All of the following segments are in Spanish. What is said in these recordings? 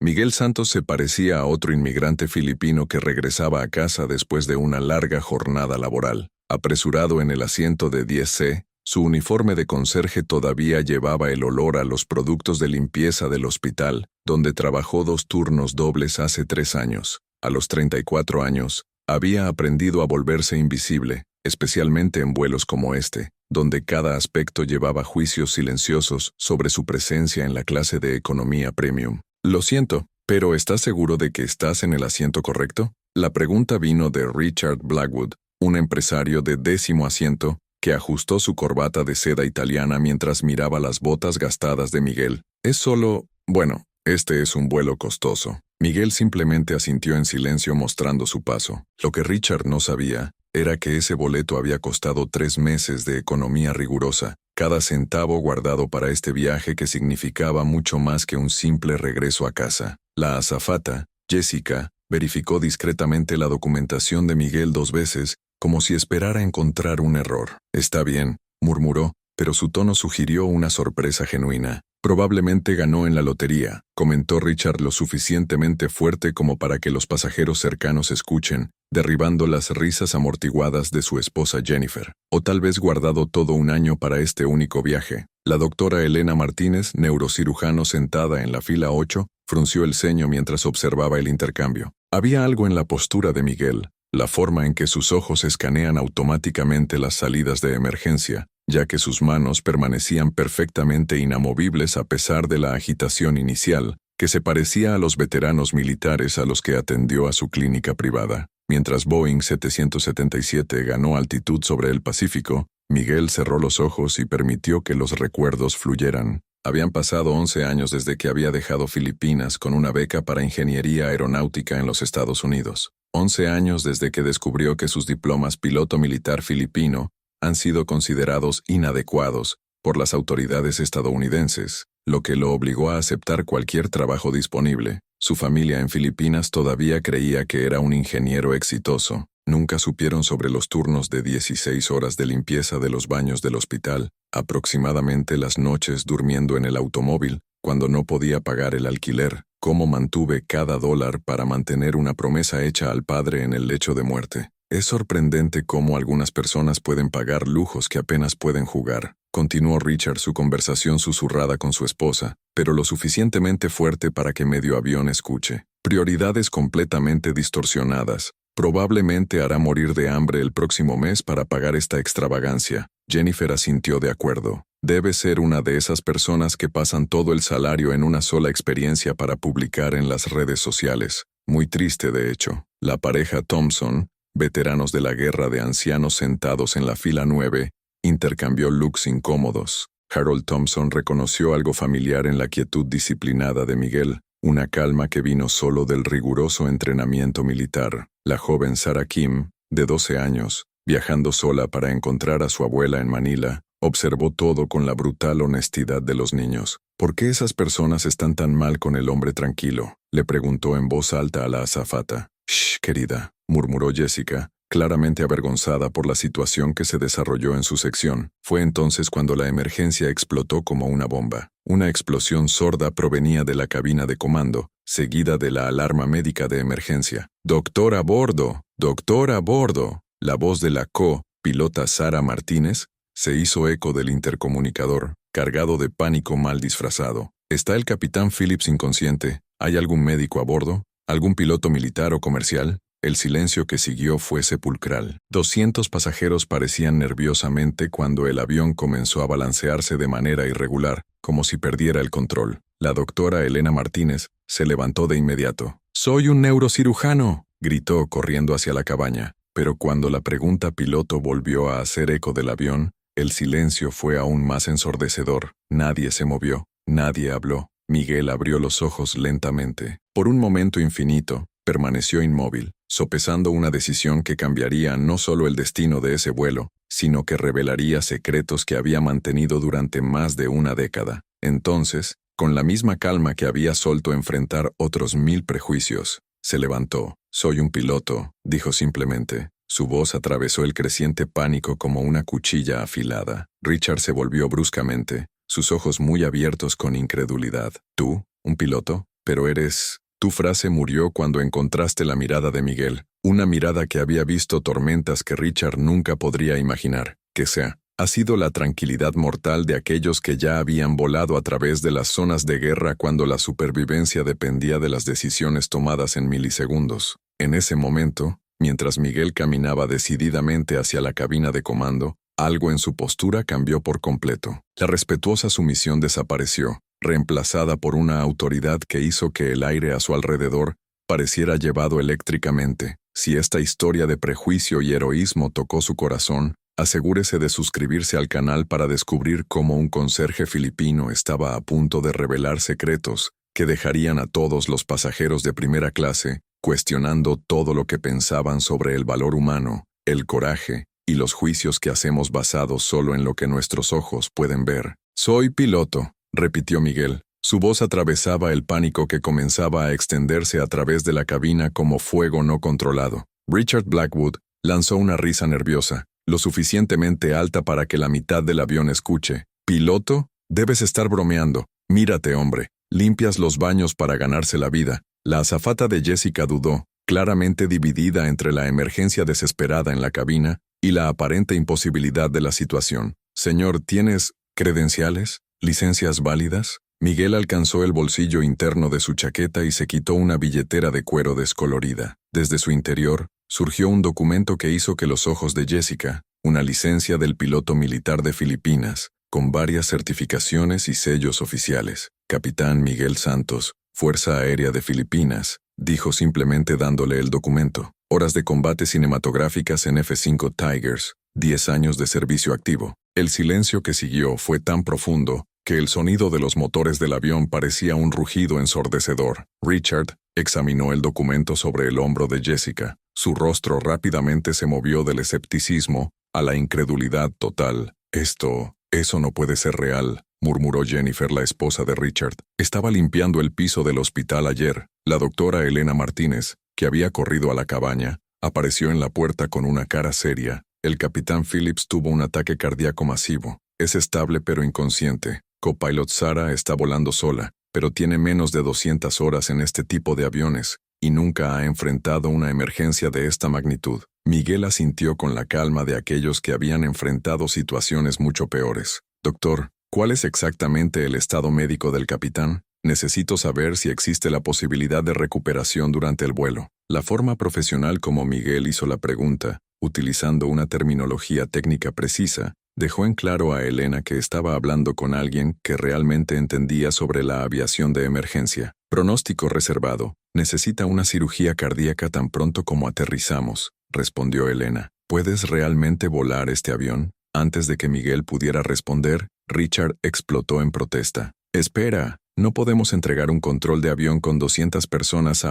Miguel Santos se parecía a otro inmigrante filipino que regresaba a casa después de una larga jornada laboral. Apresurado en el asiento de 10C, su uniforme de conserje todavía llevaba el olor a los productos de limpieza del hospital, donde trabajó 2 turnos dobles hace 3 años. A los 34 años, había aprendido a volverse invisible, especialmente en vuelos como este, donde cada aspecto llevaba juicios silenciosos sobre su presencia en la clase de economía premium. Lo siento, pero ¿estás seguro de que estás en el asiento correcto? La pregunta vino de Richard Blackwood, un empresario de 10º asiento, que ajustó su corbata de seda italiana mientras miraba las botas gastadas de Miguel. Es solo... bueno, este es un vuelo costoso. Miguel simplemente asintió en silencio mostrando su paso. Lo que Richard no sabía era que ese boleto había costado 3 meses de economía rigurosa, cada centavo guardado para este viaje que significaba mucho más que un simple regreso a casa. La azafata, Jessica, verificó discretamente la documentación de Miguel 2 veces, como si esperara encontrar un error. «Está bien», murmuró, pero su tono sugirió una sorpresa genuina. «Probablemente ganó en la lotería», comentó Richard lo suficientemente fuerte como para que los pasajeros cercanos escuchen, derribando las risas amortiguadas de su esposa Jennifer. «O tal vez guardado todo un año para este único viaje». La doctora Elena Martínez, neurocirujano sentada en la fila 8, frunció el ceño mientras observaba el intercambio. Había algo en la postura de Miguel, la forma en que sus ojos escanean automáticamente las salidas de emergencia, ya que sus manos permanecían perfectamente inamovibles a pesar de la agitación inicial, que se parecía a los veteranos militares a los que atendió a su clínica privada. Mientras Boeing 777 ganó altitud sobre el Pacífico, Miguel cerró los ojos y permitió que los recuerdos fluyeran. Habían pasado 11 años desde que había dejado Filipinas con una beca para ingeniería aeronáutica en los Estados Unidos. 11 años desde que descubrió que sus diplomas piloto militar filipino han sido considerados inadecuados por las autoridades estadounidenses, lo que lo obligó a aceptar cualquier trabajo disponible. Su familia en Filipinas todavía creía que era un ingeniero exitoso. Nunca supieron sobre los turnos de 16 horas de limpieza de los baños del hospital, aproximadamente las noches durmiendo en el automóvil, cuando no podía pagar el alquiler, cómo mantuve cada dólar para mantener una promesa hecha al padre en el lecho de muerte. Es sorprendente cómo algunas personas pueden pagar lujos que apenas pueden jugar. Continuó Richard su conversación susurrada con su esposa, pero lo suficientemente fuerte para que medio avión escuche. Prioridades completamente distorsionadas. Probablemente hará morir de hambre el próximo mes para pagar esta extravagancia. Jennifer asintió de acuerdo. Debe ser una de esas personas que pasan todo el salario en una sola experiencia para publicar en las redes sociales. Muy triste, de hecho. La pareja Thompson, veteranos de la guerra de ancianos sentados en la fila 9, intercambió looks incómodos. Harold Thompson reconoció algo familiar en la quietud disciplinada de Miguel, una calma que vino solo del riguroso entrenamiento militar. La joven Sarah Kim, de 12 años, viajando sola para encontrar a su abuela en Manila, observó todo con la brutal honestidad de los niños. «¿Por qué esas personas están tan mal con el hombre tranquilo?», le preguntó en voz alta a la azafata. «Shh, querida», murmuró Jessica, claramente avergonzada por la situación que se desarrolló en su sección. Fue entonces cuando la emergencia explotó como una bomba. Una explosión sorda provenía de la cabina de comando, seguida de la alarma médica de emergencia. «¡Doctor a bordo! ¡Doctor a bordo!». La voz de la co-pilota Sarah Martínez se hizo eco del intercomunicador, cargado de pánico mal disfrazado. «¿Está el capitán Phillips inconsciente? ¿Hay algún médico a bordo? ¿Algún piloto militar o comercial?». El silencio que siguió fue sepulcral. 200 pasajeros parecían nerviosamente cuando el avión comenzó a balancearse de manera irregular, como si perdiera el control. La doctora Elena Martínez se levantó de inmediato. «¡Soy un neurocirujano!», gritó corriendo hacia la cabaña. Pero cuando la pregunta piloto volvió a hacer eco del avión, el silencio fue aún más ensordecedor. Nadie se movió, nadie habló. Miguel abrió los ojos lentamente. Por un momento infinito, permaneció inmóvil, sopesando una decisión que cambiaría no solo el destino de ese vuelo, sino que revelaría secretos que había mantenido durante más de una década. Entonces, con la misma calma que había solto enfrentar otros 1000 prejuicios, se levantó. «Soy un piloto», dijo simplemente. Su voz atravesó el creciente pánico como una cuchilla afilada. Richard se volvió bruscamente, sus ojos muy abiertos con incredulidad. «¿Tú? ¿Un piloto?». pero eres... Tu frase murió cuando encontraste la mirada de Miguel, una mirada que había visto tormentas que Richard nunca podría imaginar. Que sea, ha sido la tranquilidad mortal de aquellos que ya habían volado a través de las zonas de guerra cuando la supervivencia dependía de las decisiones tomadas en milisegundos. En ese momento, mientras Miguel caminaba decididamente hacia la cabina de comando, algo en su postura cambió por completo. La respetuosa sumisión desapareció, reemplazada por una autoridad que hizo que el aire a su alrededor pareciera llevado eléctricamente. Si esta historia de prejuicio y heroísmo tocó su corazón, asegúrese de suscribirse al canal para descubrir cómo un conserje filipino estaba a punto de revelar secretos que dejarían a todos los pasajeros de primera clase cuestionando todo lo que pensaban sobre el valor humano, el coraje y los juicios que hacemos basados solo en lo que nuestros ojos pueden ver. «Soy piloto», repitió Miguel. Su voz atravesaba el pánico que comenzaba a extenderse a través de la cabina como fuego no controlado. Richard Blackwood lanzó una risa nerviosa, lo suficientemente alta para que la mitad del avión escuche. «¿Piloto? Debes estar bromeando. Mírate, hombre. Limpias los baños para ganarse la vida». La azafata de Jessica dudó, claramente dividida entre la emergencia desesperada en la cabina y la aparente imposibilidad de la situación. «Señor, ¿tienes credenciales? ¿Licencias válidas?» Miguel alcanzó el bolsillo interno de su chaqueta y se quitó una billetera de cuero descolorida. Desde su interior, surgió un documento que hizo que los ojos de Jessica, una licencia del piloto militar de Filipinas, con varias certificaciones y sellos oficiales. «Capitán Miguel Santos, Fuerza Aérea de Filipinas», dijo simplemente dándole el documento. «Horas de combate cinematográficas en F-5 Tigers, 10 años de servicio activo». El silencio que siguió fue tan profundo que el sonido de los motores del avión parecía un rugido ensordecedor. Richard examinó el documento sobre el hombro de Jessica. Su rostro rápidamente se movió del escepticismo a la incredulidad total. «Eso no puede ser real», murmuró Jennifer, la esposa de Richard. «Estaba limpiando el piso del hospital ayer». La doctora Elena Martínez, que había corrido a la cabaña, apareció en la puerta con una cara seria. «El capitán Phillips tuvo un ataque cardíaco masivo. Es estable pero inconsciente. Copilot Sara está volando sola, pero tiene menos de 200 horas en este tipo de aviones y nunca ha enfrentado una emergencia de esta magnitud». Miguel asintió con la calma de aquellos que habían enfrentado situaciones mucho peores. «Doctor, ¿cuál es exactamente el estado médico del capitán? Necesito saber si existe la posibilidad de recuperación durante el vuelo». La forma profesional como Miguel hizo la pregunta, utilizando una terminología técnica precisa, dejó en claro a Elena que estaba hablando con alguien que realmente entendía sobre la aviación de emergencia. «Pronóstico reservado. Necesita una cirugía cardíaca tan pronto como aterrizamos», respondió Elena. «¿Puedes realmente volar este avión?» Antes de que Miguel pudiera responder, Richard explotó en protesta. «Espera, no podemos entregar un control de avión con 200 personas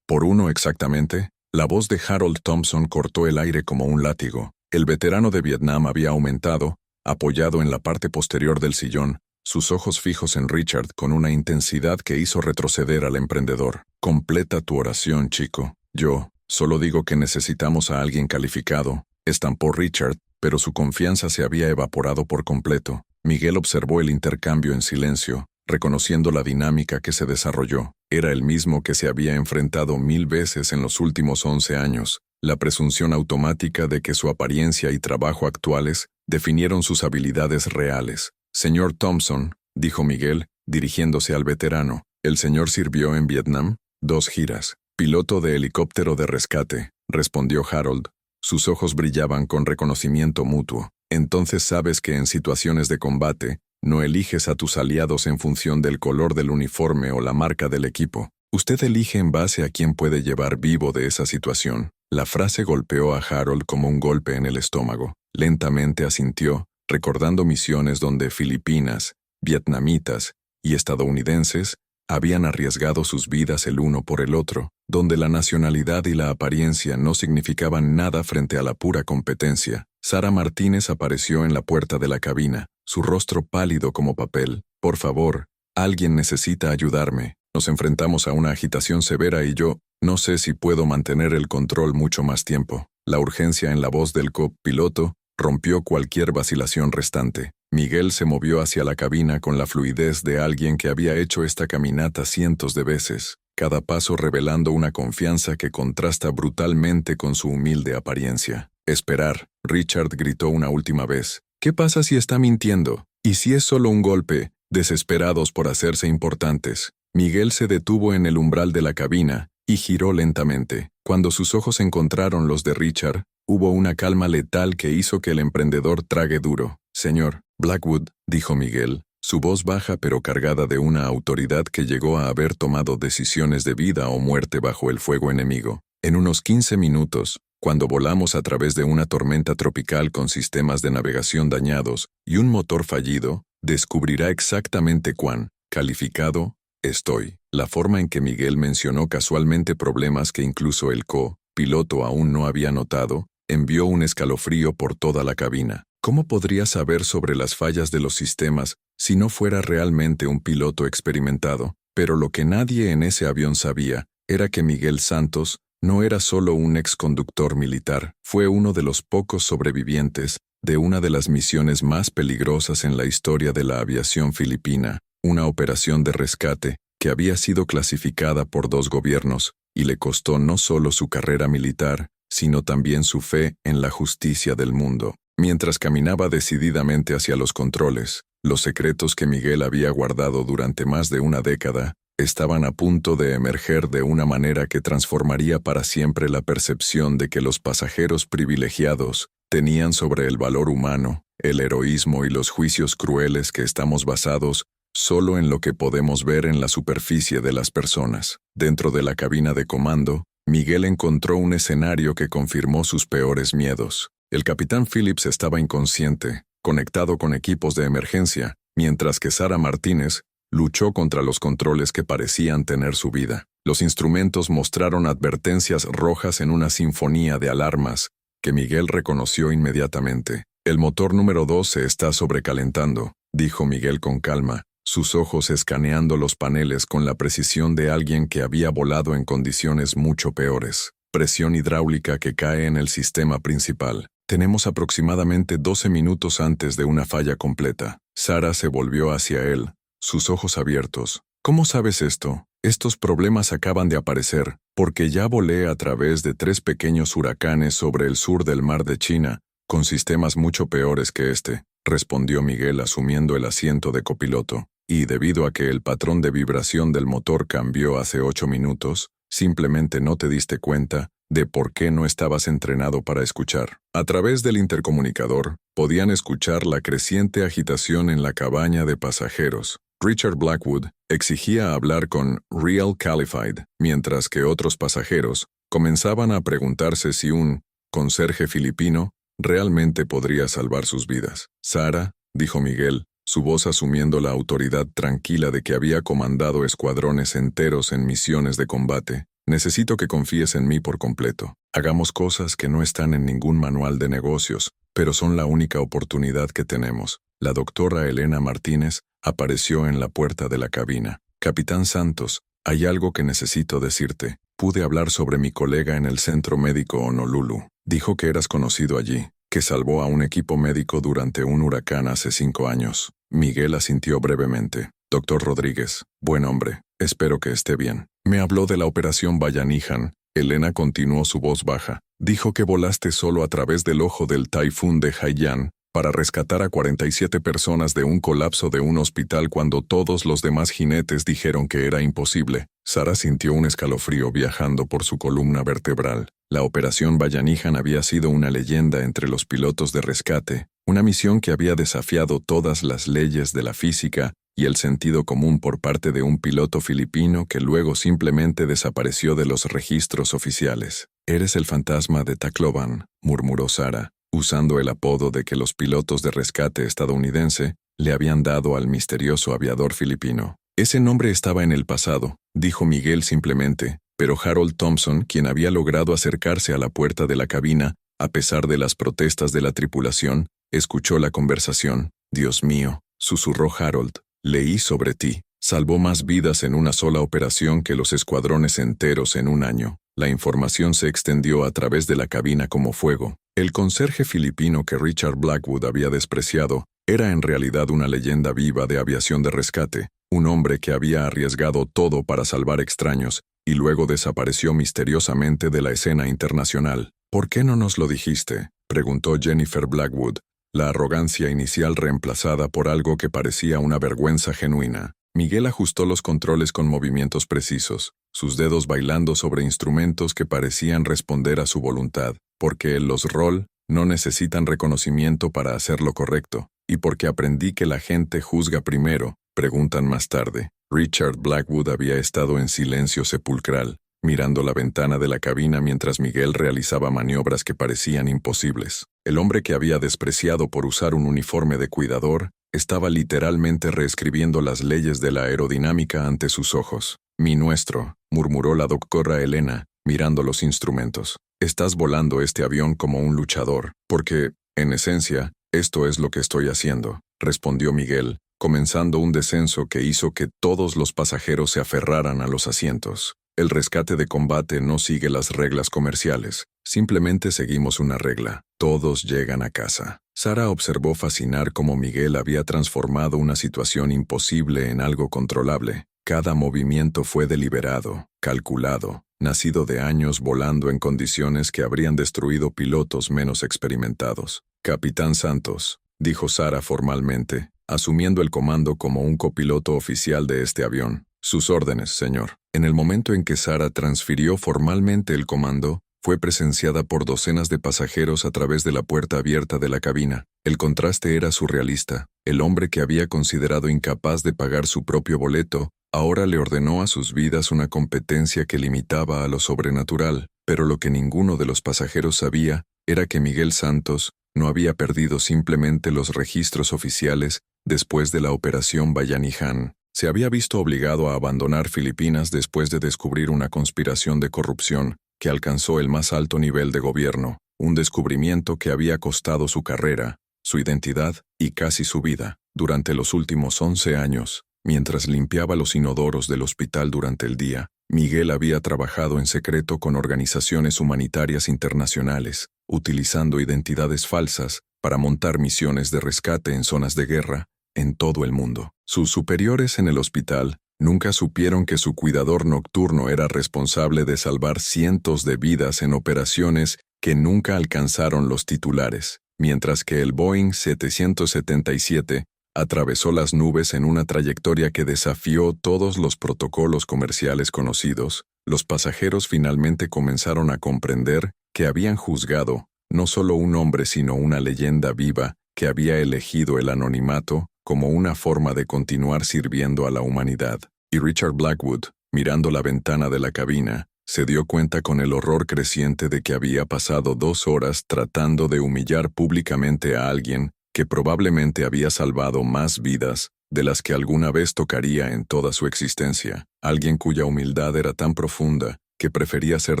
¿Por uno exactamente?» La voz de Harold Thompson cortó el aire como un látigo. El veterano de Vietnam había aumentado, apoyado en la parte posterior del sillón, sus ojos fijos en Richard con una intensidad que hizo retroceder al emprendedor. «Completa tu oración, chico. Yo solo digo que necesitamos a alguien calificado», estampó Richard, pero su confianza se había evaporado por completo. Miguel observó el intercambio en silencio, reconociendo la dinámica que se desarrolló. Era el mismo que se había enfrentado 1000 veces en los últimos 11 años. La presunción automática de que su apariencia y trabajo actuales definieron sus habilidades reales. «Señor Thompson», dijo Miguel, dirigiéndose al veterano, «¿el señor sirvió en Vietnam?» «2 giras. Piloto de helicóptero de rescate», respondió Harold. Sus ojos brillaban con reconocimiento mutuo. «Entonces sabes que en situaciones de combate, no eliges a tus aliados en función del color del uniforme o la marca del equipo. Usted elige en base a quién puede llevar vivo de esa situación». La frase golpeó a Harold como un golpe en el estómago. Lentamente asintió, recordando misiones donde filipinas, vietnamitas y estadounidenses habían arriesgado sus vidas el uno por el otro, donde la nacionalidad y la apariencia no significaban nada frente a la pura competencia. Sara Martínez apareció en la puerta de la cabina, su rostro pálido como papel. «Por favor, alguien necesita ayudarme. Nos enfrentamos a una agitación severa y yo no sé si puedo mantener el control mucho más tiempo». La urgencia en la voz del copiloto rompió cualquier vacilación restante. Miguel se movió hacia la cabina con la fluidez de alguien que había hecho esta caminata cientos de veces, cada paso revelando una confianza que contrasta brutalmente con su humilde apariencia. Esperar, Richard gritó una última vez. ¿Qué pasa si está mintiendo? ¿Y si es solo un golpe? Desesperados por hacerse importantes. Miguel se detuvo en el umbral de la cabina y giró lentamente. Cuando sus ojos encontraron los de Richard, hubo una calma letal que hizo que el emprendedor trague duro. Señor Blackwood, dijo Miguel, su voz baja pero cargada de una autoridad que llegó a haber tomado decisiones de vida o muerte bajo el fuego enemigo. En unos 15 minutos, cuando volamos a través de una tormenta tropical con sistemas de navegación dañados y un motor fallido, descubrirá exactamente cuán calificado estoy. La forma en que Miguel mencionó casualmente problemas que incluso el co-piloto aún no había notado, envió un escalofrío por toda la cabina. ¿Cómo podría saber sobre las fallas de los sistemas si no fuera realmente un piloto experimentado? Pero lo que nadie en ese avión sabía era que Miguel Santos no era solo un exconductor militar, fue uno de los pocos sobrevivientes de una de las misiones más peligrosas en la historia de la aviación filipina, una operación de rescate que había sido clasificada por 2 gobiernos y le costó no solo su carrera militar, sino también su fe en la justicia del mundo. Mientras caminaba decididamente hacia los controles, los secretos que Miguel había guardado durante más de una década estaban a punto de emerger de una manera que transformaría para siempre la percepción de que los pasajeros privilegiados tenían sobre el valor humano, el heroísmo y los juicios crueles que estamos basados solo en lo que podemos ver en la superficie de las personas. Dentro de la cabina de comando, Miguel encontró un escenario que confirmó sus peores miedos. El capitán Phillips estaba inconsciente, conectado con equipos de emergencia, mientras que Sarah Martínez luchó contra los controles que parecían tener su vida. Los instrumentos mostraron advertencias rojas en una sinfonía de alarmas que Miguel reconoció inmediatamente. El motor número 2 se está sobrecalentando, dijo Miguel con calma, sus ojos escaneando los paneles con la precisión de alguien que había volado en condiciones mucho peores. Presión hidráulica que cae en el sistema principal. Tenemos aproximadamente 12 minutos antes de una falla completa. Sarah se volvió hacia él, sus ojos abiertos. ¿Cómo sabes esto? Estos problemas acaban de aparecer, porque ya volé a través de 3 pequeños huracanes sobre el sur del mar de China, con sistemas mucho peores que este, respondió Miguel asumiendo el asiento de copiloto. Y debido a que el patrón de vibración del motor cambió hace 8 minutos, simplemente no te diste cuenta de por qué no estabas entrenado para escuchar. A través del intercomunicador, podían escuchar la creciente agitación en la cabaña de pasajeros. Richard Blackwood exigía hablar con Real Calified, mientras que otros pasajeros comenzaban a preguntarse si un conserje filipino realmente podría salvar sus vidas. Sarah, dijo Miguel, su voz asumiendo la autoridad tranquila de que había comandado escuadrones enteros en misiones de combate, necesito que confíes en mí por completo. Hagamos cosas que no están en ningún manual de negocios, pero son la única oportunidad que tenemos. La doctora Elena Martínez apareció en la puerta de la cabina. Capitán Santos, hay algo que necesito decirte. Pude hablar sobre mi colega en el centro médico Honolulu. Dijo que eras conocido allí, que salvó a un equipo médico durante un huracán hace 5 años. Miguel asintió brevemente. Doctor Rodríguez, buen hombre, espero que esté bien. Me habló de la operación Bayanihan. Elena continuó su voz baja. Dijo que volaste solo a través del ojo del taifún de Haiyan para rescatar a 47 personas de un colapso de un hospital cuando todos los demás jinetes dijeron que era imposible. Sarah sintió un escalofrío viajando por su columna vertebral. La operación Bayanihan había sido una leyenda entre los pilotos de rescate, una misión que había desafiado todas las leyes de la física y el sentido común por parte de un piloto filipino que luego simplemente desapareció de los registros oficiales. «Eres el fantasma de Tacloban», murmuró Sarah, usando el apodo de que los pilotos de rescate estadounidense le habían dado al misterioso aviador filipino. Ese nombre estaba en el pasado, dijo Miguel simplemente, pero Harold Thompson, quien había logrado acercarse a la puerta de la cabina, a pesar de las protestas de la tripulación, escuchó la conversación. «Dios mío», susurró Harold, «leí sobre ti. Salvó más vidas en una sola operación que los escuadrones enteros en un año». La información se extendió a través de la cabina como fuego. El conserje filipino que Richard Blackwood había despreciado Era en realidad una leyenda viva de aviación de rescate, un hombre que había arriesgado todo para salvar extraños y luego desapareció misteriosamente de la escena internacional. ¿Por qué no nos lo dijiste?, preguntó Jennifer Blackwood, la arrogancia inicial reemplazada por algo que parecía una vergüenza genuina. Miguel ajustó los controles con movimientos precisos, sus dedos bailando sobre instrumentos que parecían responder a su voluntad, porque los rol no necesitan reconocimiento para hacer lo correcto, y porque aprendí que la gente juzga primero, preguntan más tarde. Richard Blackwood había estado en silencio sepulcral, mirando la ventana de la cabina mientras Miguel realizaba maniobras que parecían imposibles. El hombre que había despreciado por usar un uniforme de cuidador estaba literalmente reescribiendo las leyes de la aerodinámica ante sus ojos. Nuestro, murmuró la doctora Elena, mirando los instrumentos. Estás volando este avión como un luchador, porque, en esencia, esto es lo que estoy haciendo, respondió Miguel, comenzando un descenso que hizo que todos los pasajeros se aferraran a los asientos. El rescate de combate no sigue las reglas comerciales, simplemente seguimos una regla: todos llegan a casa. Sara observó fascinar cómo Miguel había transformado una situación imposible en algo controlable. Cada movimiento fue deliberado, calculado, nacido de años volando en condiciones que habrían destruido pilotos menos experimentados. Capitán Santos, dijo Sara formalmente, asumiendo el comando como un copiloto oficial de este avión. Sus órdenes, señor. En el momento en que Sara transfirió formalmente el comando, fue presenciada por docenas de pasajeros a través de la puerta abierta de la cabina. El contraste era surrealista. El hombre que había considerado incapaz de pagar su propio boleto, ahora le ordenó a sus vidas una competencia que limitaba a lo sobrenatural, pero lo que ninguno de los pasajeros sabía era que Miguel Santos no había perdido simplemente los registros oficiales después de la operación Bayanihan. Se había visto obligado a abandonar Filipinas después de descubrir una conspiración de corrupción que alcanzó el más alto nivel de gobierno, un descubrimiento que había costado su carrera, su identidad y casi su vida. Durante los últimos 11 años, mientras limpiaba los inodoros del hospital durante el día, Miguel había trabajado en secreto con organizaciones humanitarias internacionales, utilizando identidades falsas para montar misiones de rescate en zonas de guerra en todo el mundo. Sus superiores en el hospital nunca supieron que su cuidador nocturno era responsable de salvar cientos de vidas en operaciones que nunca alcanzaron los titulares, mientras que el Boeing 777 atravesó las nubes en una trayectoria que desafió todos los protocolos comerciales conocidos. Los pasajeros finalmente comenzaron a comprender que habían juzgado no solo un hombre sino una leyenda viva que había elegido el anonimato como una forma de continuar sirviendo a la humanidad. Y Richard Blackwood, mirando la ventana de la cabina, se dio cuenta con el horror creciente de que había pasado 2 horas tratando de humillar públicamente a alguien que probablemente había salvado más vidas de las que alguna vez tocaría en toda su existencia. Alguien cuya humildad era tan profunda que prefería ser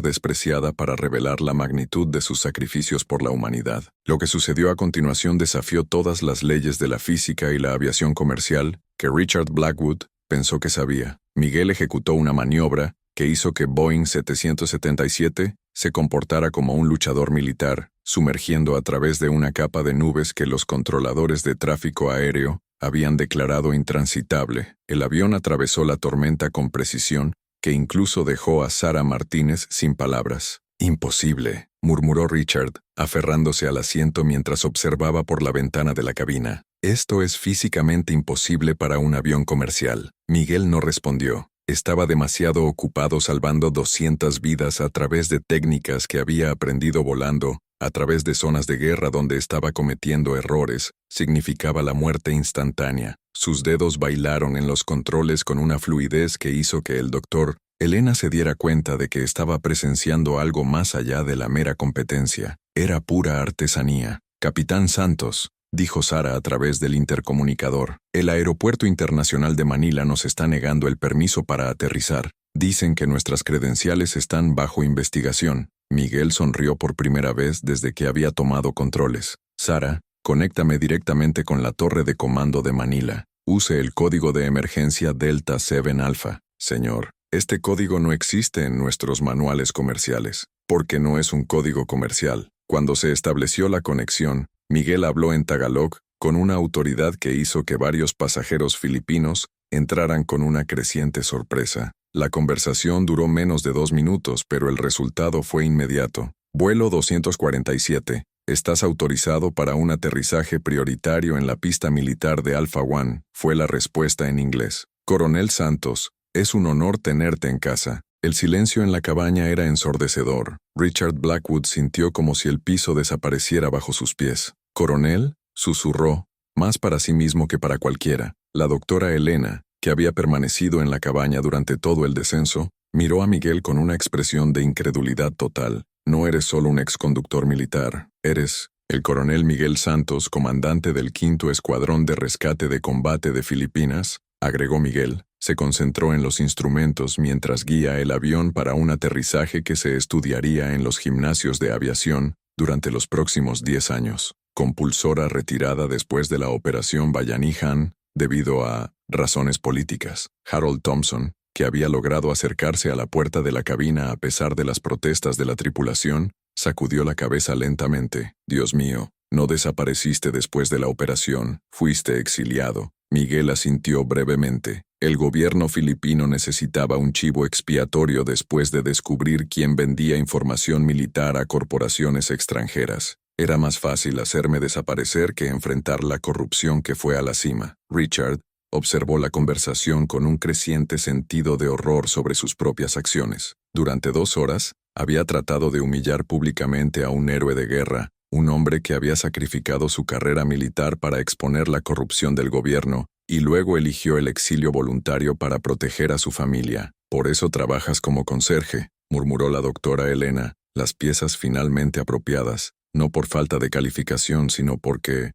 despreciada para revelar la magnitud de sus sacrificios por la humanidad. Lo que sucedió a continuación desafió todas las leyes de la física y la aviación comercial que Richard Blackwood pensó que sabía. Miguel ejecutó una maniobra que hizo que Boeing 777 se comportara como un luchador militar, sumergiendo a través de una capa de nubes que los controladores de tráfico aéreo habían declarado intransitable. El avión atravesó la tormenta con precisión que incluso dejó a Sara Martínez sin palabras. «Imposible», murmuró Richard, aferrándose al asiento mientras observaba por la ventana de la cabina. «Esto es físicamente imposible para un avión comercial». Miguel no respondió. Estaba demasiado ocupado salvando 200 vidas a través de técnicas que había aprendido volando, a través de zonas de guerra donde estaba cometiendo errores. Significaba la muerte instantánea. Sus dedos bailaron en los controles con una fluidez que hizo que el doctor Elena se diera cuenta de que estaba presenciando algo más allá de la mera competencia. Era pura artesanía. «Capitán Santos», dijo Sara a través del intercomunicador, «el Aeropuerto Internacional de Manila nos está negando el permiso para aterrizar. Dicen que nuestras credenciales están bajo investigación». Miguel sonrió por primera vez desde que había tomado controles. «Sara, conéctame directamente con la torre de comando de Manila. Use el código de emergencia Delta 7 Alpha». «Señor, este código no existe en nuestros manuales comerciales, porque no es un código comercial». Cuando se estableció la conexión, Miguel habló en tagalog con una autoridad que hizo que varios pasajeros filipinos entraran con una creciente sorpresa. La conversación duró menos de 2 minutos, pero el resultado fue inmediato. Vuelo 247. Estás autorizado para un aterrizaje prioritario en la pista militar de Alpha One, fue la respuesta en inglés. Coronel Santos, es un honor tenerte en casa. El silencio en la cabaña era ensordecedor. Richard Blackwood sintió como si el piso desapareciera bajo sus pies. «Coronel», susurró, más para sí mismo que para cualquiera. La doctora Elena, que había permanecido en la cabaña durante todo el descenso, miró a Miguel con una expresión de incredulidad total. «No eres solo un exconductor militar, eres el coronel Miguel Santos, comandante del 5º Escuadrón de Rescate de Combate de Filipinas», agregó Miguel. Se concentró en los instrumentos mientras guía el avión para un aterrizaje que se estudiaría en los gimnasios de aviación durante los próximos 10 años. Compulsora retirada después de la operación Bayanihan debido a razones políticas. Harold Thompson, que había logrado acercarse a la puerta de la cabina a pesar de las protestas de la tripulación, sacudió la cabeza lentamente. «Dios mío, no desapareciste después de la operación, fuiste exiliado». Miguel asintió brevemente. El gobierno filipino necesitaba un chivo expiatorio después de descubrir quién vendía información militar a corporaciones extranjeras. Era más fácil hacerme desaparecer que enfrentar la corrupción que fue a la cima. Richard observó la conversación con un creciente sentido de horror sobre sus propias acciones. Durante 2 horas, había tratado de humillar públicamente a un héroe de guerra, un hombre que había sacrificado su carrera militar para exponer la corrupción del gobierno, y luego eligió el exilio voluntario para proteger a su familia. «Por eso trabajas como conserje», murmuró la doctora Elena, las piezas finalmente apropiadas, no por falta de calificación, sino porque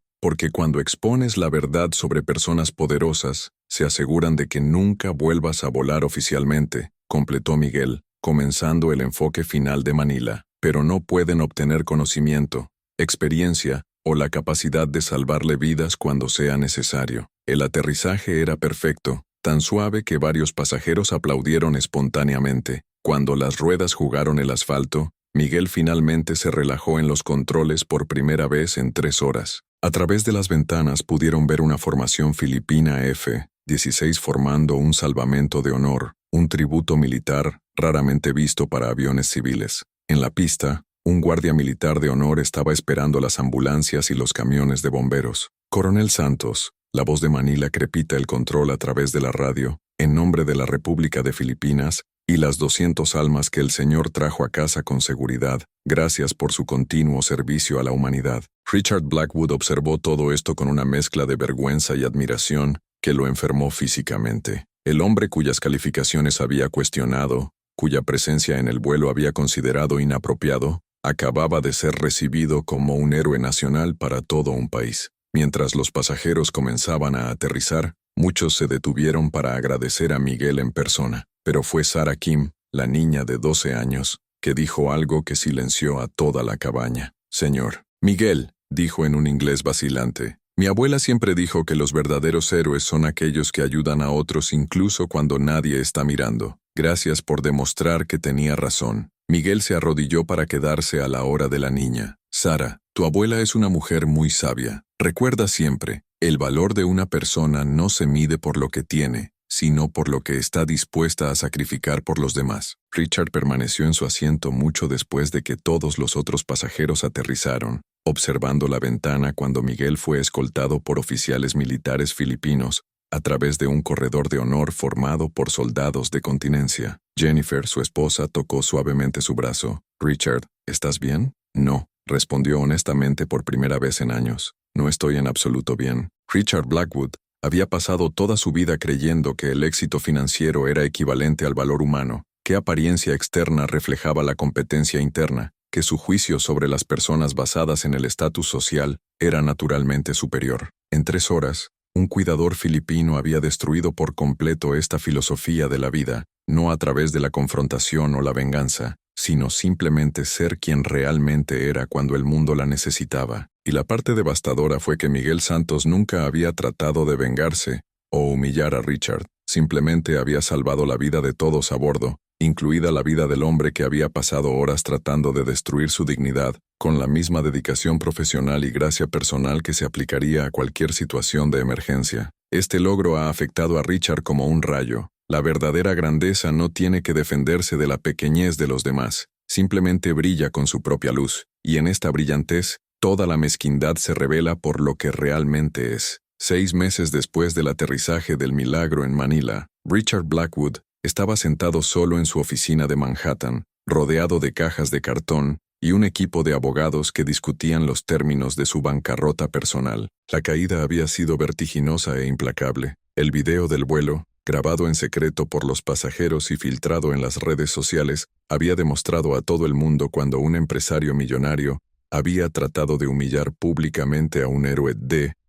cuando expones la verdad sobre personas poderosas, se aseguran de que nunca vuelvas a volar oficialmente, completó Miguel, comenzando el enfoque final de Manila. Pero no pueden obtener conocimiento, experiencia o la capacidad de salvarle vidas cuando sea necesario. El aterrizaje era perfecto, tan suave que varios pasajeros aplaudieron espontáneamente. Cuando las ruedas jugaron el asfalto, Miguel finalmente se relajó en los controles por primera vez en 3 horas. A través de las ventanas pudieron ver una formación filipina F-16 formando un salvamento de honor, un tributo militar raramente visto para aviones civiles. En la pista, un guardia militar de honor estaba esperando las ambulancias y los camiones de bomberos. «Coronel Santos», la voz de Manila crepita el control a través de la radio, en nombre de la República de Filipinas y las 200 almas que el Señor trajo a casa con seguridad, gracias por su continuo servicio a la humanidad. Richard Blackwood observó todo esto con una mezcla de vergüenza y admiración que lo enfermó físicamente. El hombre cuyas calificaciones había cuestionado, cuya presencia en el vuelo había considerado inapropiado, acababa de ser recibido como un héroe nacional para todo un país. Mientras los pasajeros comenzaban a aterrizar, muchos se detuvieron para agradecer a Miguel en persona. Pero fue Sarah Kim, la niña de 12 años, que dijo algo que silenció a toda la cabaña. «Señor Miguel», dijo en un inglés vacilante, «mi abuela siempre dijo que los verdaderos héroes son aquellos que ayudan a otros incluso cuando nadie está mirando. Gracias por demostrar que tenía razón». Miguel se arrodilló para quedarse a la hora de la niña. «Sara, tu abuela es una mujer muy sabia. Recuerda siempre, el valor de una persona no se mide por lo que tiene, sino por lo que está dispuesta a sacrificar por los demás». Richard permaneció en su asiento mucho después de que todos los otros pasajeros aterrizaron, observando la ventana cuando Miguel fue escoltado por oficiales militares filipinos a través de un corredor de honor formado por soldados de continencia. Jennifer, su esposa, tocó suavemente su brazo. «Richard, ¿estás bien?» «No», respondió honestamente por primera vez en años. «No estoy en absoluto bien». Richard Blackwood había pasado toda su vida creyendo que el éxito financiero era equivalente al valor humano, que apariencia externa reflejaba la competencia interna, que su juicio sobre las personas basadas en el estatus social era naturalmente superior. En 3 horas, un cuidador filipino había destruido por completo esta filosofía de la vida, no a través de la confrontación o la venganza, sino simplemente ser quien realmente era cuando el mundo la necesitaba. Y la parte devastadora fue que Miguel Santos nunca había tratado de vengarse o humillar a Richard, simplemente había salvado la vida de todos a bordo, incluida la vida del hombre que había pasado horas tratando de destruir su dignidad, con la misma dedicación profesional y gracia personal que se aplicaría a cualquier situación de emergencia. Este logro ha afectado a Richard como un rayo. La verdadera grandeza no tiene que defenderse de la pequeñez de los demás, simplemente brilla con su propia luz, y en esta brillantez, toda la mezquindad se revela por lo que realmente es. 6 meses después del aterrizaje del Milagro en Manila, Richard Blackwood estaba sentado solo en su oficina de Manhattan, rodeado de cajas de cartón y un equipo de abogados que discutían los términos de su bancarrota personal. La caída había sido vertiginosa e implacable. El video del vuelo, grabado en secreto por los pasajeros y filtrado en las redes sociales, había demostrado a todo el mundo cuando un empresario millonario había tratado de humillar públicamente a un héroe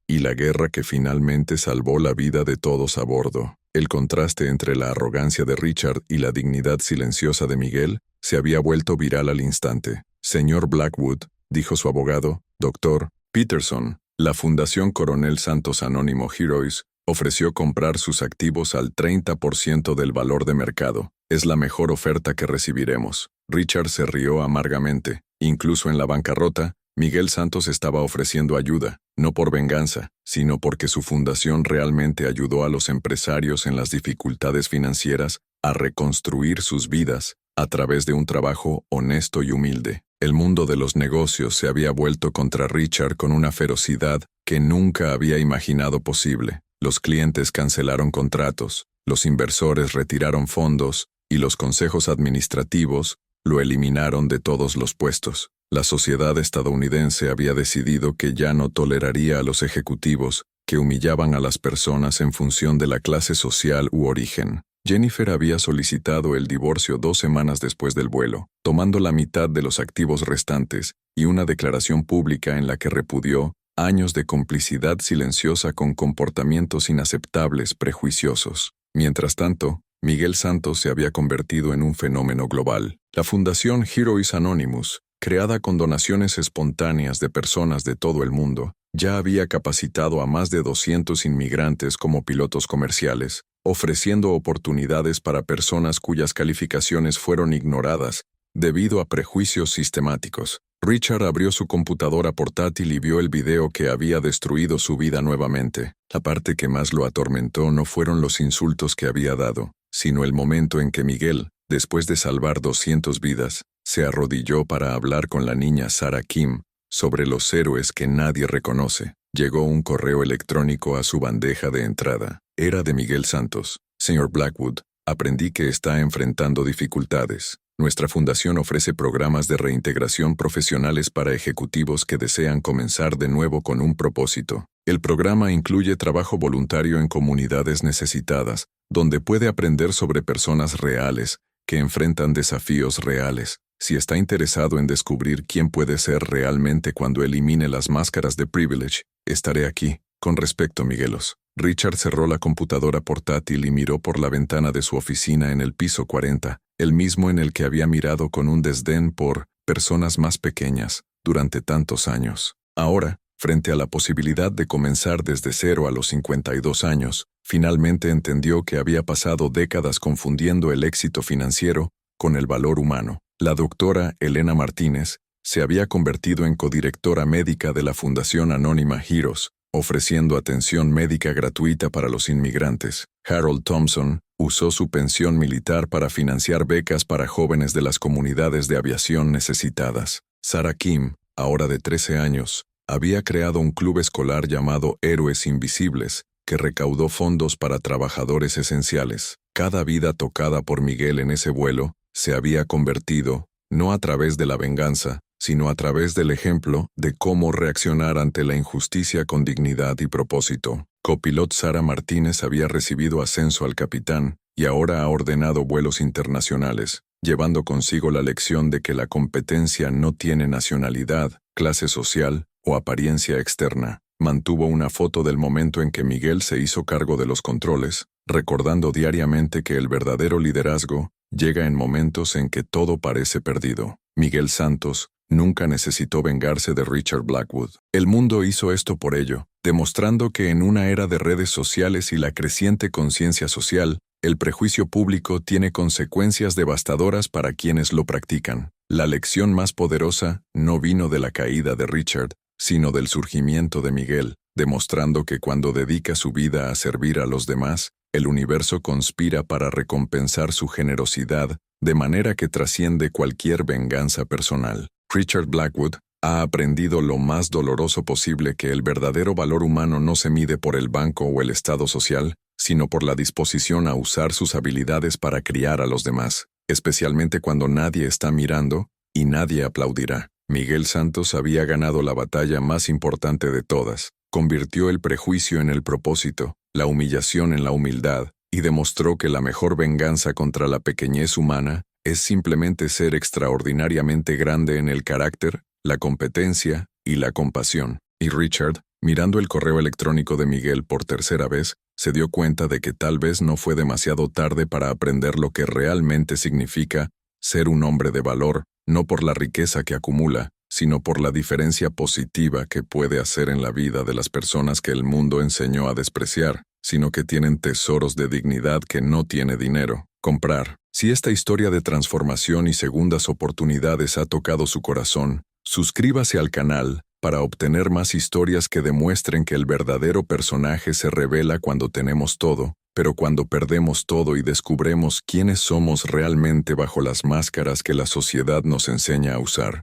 y la guerra que finalmente salvó la vida de todos a bordo. El contraste entre la arrogancia de Richard y la dignidad silenciosa de Miguel se había vuelto viral al instante. Señor Blackwood, dijo su abogado, Dr. Peterson, la Fundación Coronel Santos Anónimo Heroes ofreció comprar sus activos al 30% del valor de mercado. Es la mejor oferta que recibiremos. Richard se rió amargamente. Incluso en la bancarrota, Miguel Santos estaba ofreciendo ayuda, no por venganza, sino porque su fundación realmente ayudó a los empresarios en las dificultades financieras a reconstruir sus vidas a través de un trabajo honesto y humilde. El mundo de los negocios se había vuelto contra Richard con una ferocidad que nunca había imaginado posible. Los clientes cancelaron contratos, los inversores retiraron fondos y los consejos administrativos lo eliminaron de todos los puestos. La sociedad estadounidense había decidido que ya no toleraría a los ejecutivos que humillaban a las personas en función de la clase social u origen. Jennifer había solicitado el divorcio 2 semanas después del vuelo, tomando la mitad de los activos restantes y una declaración pública en la que repudió años de complicidad silenciosa con comportamientos inaceptables prejuiciosos. Mientras tanto, Miguel Santos se había convertido en un fenómeno global. La Fundación Heroes Anonymous, creada con donaciones espontáneas de personas de todo el mundo, ya había capacitado a más de 200 inmigrantes como pilotos comerciales, ofreciendo oportunidades para personas cuyas calificaciones fueron ignoradas debido a prejuicios sistemáticos. Richard abrió su computadora portátil y vio el video que había destruido su vida nuevamente. La parte que más lo atormentó no fueron los insultos que había dado, sino el momento en que Miguel, después de salvar 200 vidas, se arrodilló para hablar con la niña Sarah Kim sobre los héroes que nadie reconoce. Llegó un correo electrónico a su bandeja de entrada. Era de Miguel Santos. Señor Blackwood, aprendí que está enfrentando dificultades. Nuestra fundación ofrece programas de reintegración profesionales para ejecutivos que desean comenzar de nuevo con un propósito. El programa incluye trabajo voluntario en comunidades necesitadas, donde puede aprender sobre personas reales que enfrentan desafíos reales. Si está interesado en descubrir quién puede ser realmente cuando elimine las máscaras de privilege, estaré aquí. Con respecto, Miguelos. Richard cerró la computadora portátil y miró por la ventana de su oficina en el piso 40, el mismo en el que había mirado con un desdén por personas más pequeñas durante tantos años. Ahora, frente a la posibilidad de comenzar desde cero a los 52 años, finalmente entendió que había pasado décadas confundiendo el éxito financiero con el valor humano. La doctora Elena Martínez se había convertido en codirectora médica de la Fundación Anónima Heroes, ofreciendo atención médica gratuita para los inmigrantes. Harold Thompson usó su pensión militar para financiar becas para jóvenes de las comunidades de aviación necesitadas. Sarah Kim, ahora de 13 años, había creado un club escolar llamado Héroes Invisibles, que recaudó fondos para trabajadores esenciales. Cada vida tocada por Miguel en ese vuelo se había convertido, no a través de la venganza, sino a través del ejemplo de cómo reaccionar ante la injusticia con dignidad y propósito. Copilot Sarah Martínez había recibido ascenso al capitán y ahora ha ordenado vuelos internacionales, llevando consigo la lección de que la competencia no tiene nacionalidad, clase social o apariencia externa. Mantuvo una foto del momento en que Miguel se hizo cargo de los controles, recordando diariamente que el verdadero liderazgo llega en momentos en que todo parece perdido. Miguel Santos nunca necesitó vengarse de Richard Blackwood. El mundo hizo esto por ello, demostrando que en una era de redes sociales y la creciente conciencia social, El prejuicio público tiene consecuencias devastadoras para quienes lo practican. La lección más poderosa no vino de la caída de Richard, sino del surgimiento de Miguel, demostrando que cuando dedica su vida a servir a los demás, el universo conspira para recompensar su generosidad de manera que trasciende cualquier venganza personal. Richard Blackwood ha aprendido lo más doloroso posible que el verdadero valor humano no se mide por el banco o el estado social, sino por la disposición a usar sus habilidades para criar a los demás, especialmente cuando nadie está mirando y nadie aplaudirá. Miguel Santos había ganado la batalla más importante de todas. Convirtió el prejuicio en el propósito, la humillación en la humildad, y demostró que la mejor venganza contra la pequeñez humana es simplemente ser extraordinariamente grande en el carácter, la competencia y la compasión. Y Richard, mirando el correo electrónico de Miguel por tercera vez, se dio cuenta de que tal vez no fue demasiado tarde para aprender lo que realmente significa ser un hombre de valor, no por la riqueza que acumula, sino por la diferencia positiva que puede hacer en la vida de las personas que el mundo enseñó a despreciar, sino que tienen tesoros de dignidad que no tiene dinero comprar. Si esta historia de transformación y segundas oportunidades ha tocado su corazón, suscríbase al canal para obtener más historias que demuestren que el verdadero personaje se revela cuando tenemos todo, pero cuando perdemos todo y descubremos quiénes somos realmente bajo las máscaras que la sociedad nos enseña a usar.